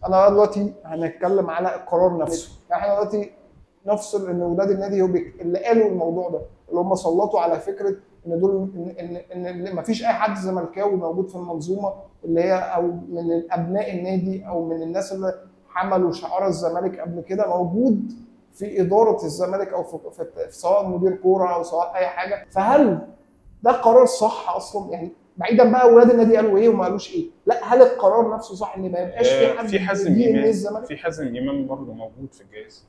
انا دلوقتي هنتكلم على القرار نفسه. يعني احنا دلوقتي نفصل ان ولاد النادي هو اللي قالوا الموضوع ده، اللي هم سلطوا على فكره ان دول ان ما فيش اي حد زملكاوي موجود في المنظومه اللي هي، او من ابناء النادي او من الناس اللي حملوا شعار الزمالك قبل كده موجود في اداره الزمالك، او في سواء مدير كوره او سواء اي حاجه. فهل ده قرار صح اصلا؟ يعني بعيدا بقى ولاد النادي قالوا ايه وما قالوش ايه، لا هل القرار نفسه صح ان ما يبقاش في حد في حازم دي ان امام، الزمالك؟ في حازم امام برضه موجود في الجهاز.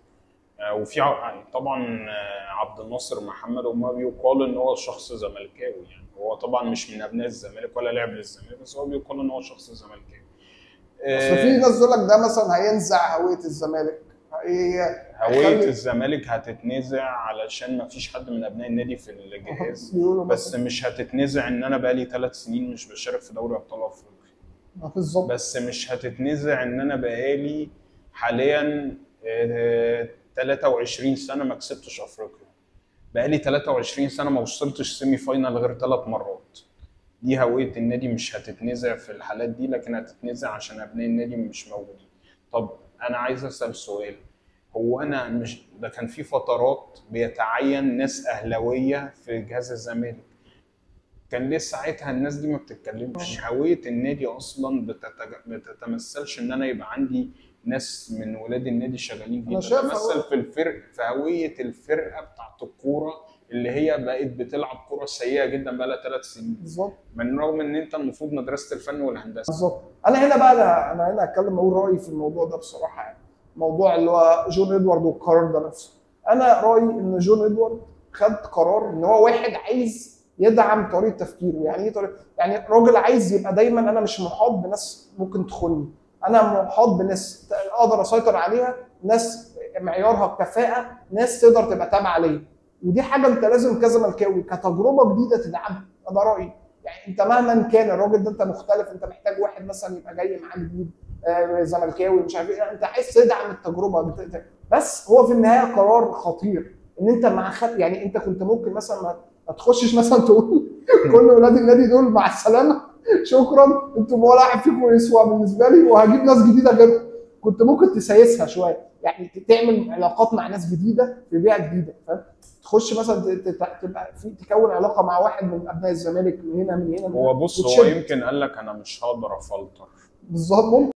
وفي طبعا عبد الناصر محمد، وما بيقال ان هو شخص زملكاوي. يعني هو طبعا مش من ابناء الزمالك ولا لعب للزمالك، بس هو بيقال ان هو شخص زملكاوي. اصل في ناس تقول لك ده مثلا هينزع هويه الزمالك، هويه هيخلي الزمالك هتتنزع علشان ما فيش حد من ابناء النادي في الجهاز، بيقولوا بس مثلا مش هتتنزع ان انا بقالي 3 سنين مش بشارك في دوري ابطال افريقيا. بالظبط. بس مش هتتنزع ان انا بقالي حاليا 23 سنه ما كسبتش افريقيا. بقالي 23 سنه ما وصلتش سيمي فاينال غير 3 مرات. دي هويه النادي مش هتتنزع في الحالات دي، لكن هتتنزع عشان ابناء النادي مش موجودين. طب انا عايز اسال سؤال، هو انا مش ده كان في فترات بيتعين ناس اهلاويه في جهاز الزمالك؟ كان ليه ساعتها الناس دي ما بتتكلمش؟ هويه النادي اصلا بتتمثلش ان انا يبقى عندي ناس من ولاد النادي شغالين فيه، انا شايف بتتمثل في الفرق، في هويه الفرقه بتاعت الكوره اللي هي بقت بتلعب كوره سيئه جدا بقى لها 3 سنين، بالظبط. من رغم ان انت المفروض مدرسه الفن والهندسه. بالظبط. انا هنا بقى انا هنا اتكلم اقول رايي في الموضوع ده بصراحه. يعني موضوع اللي هو جون ادوارد والقرار ده نفسه، انا رايي ان جون ادوارد خد قرار ان هو واحد عايز يدعم طريقه تفكيره. يعني ايه طريقه؟ يعني راجل عايز يبقى دايما انا مش محاط بناس ممكن تخوني، انا محاط بناس اقدر اسيطر عليها، ناس معيارها كفاءه، ناس تقدر تبقى تابعه ليا. ودي حاجه انت لازم كزملكاوي كتجربه جديده تدعمها. ده رايي. يعني انت مهما كان الراجل ده انت مختلف، انت محتاج واحد مثلا يبقى جاي معاه جديد زملكاوي مش عارف ايه، انت عايز تدعم التجربه. بس هو في النهايه قرار خطير ان انت مع يعني انت كنت ممكن مثلا ما تخشش مثلا تقول كل ولاد النادي دول مع السلامه، شكرا انتم ولا واحد فيكم يسوى بالنسبه لي وهجيب ناس جديده غيركم. كنت ممكن تسيسها شويه، يعني تعمل علاقات مع ناس جديده في بيئه جديده، فاهم؟ تخش مثلا تبقى في تكون علاقه مع واحد من ابناء الزمالك من هنا من هنا من هنا هو بص، هو وتشد. يمكن قال لك انا مش هقدر افلتر. بالظبط.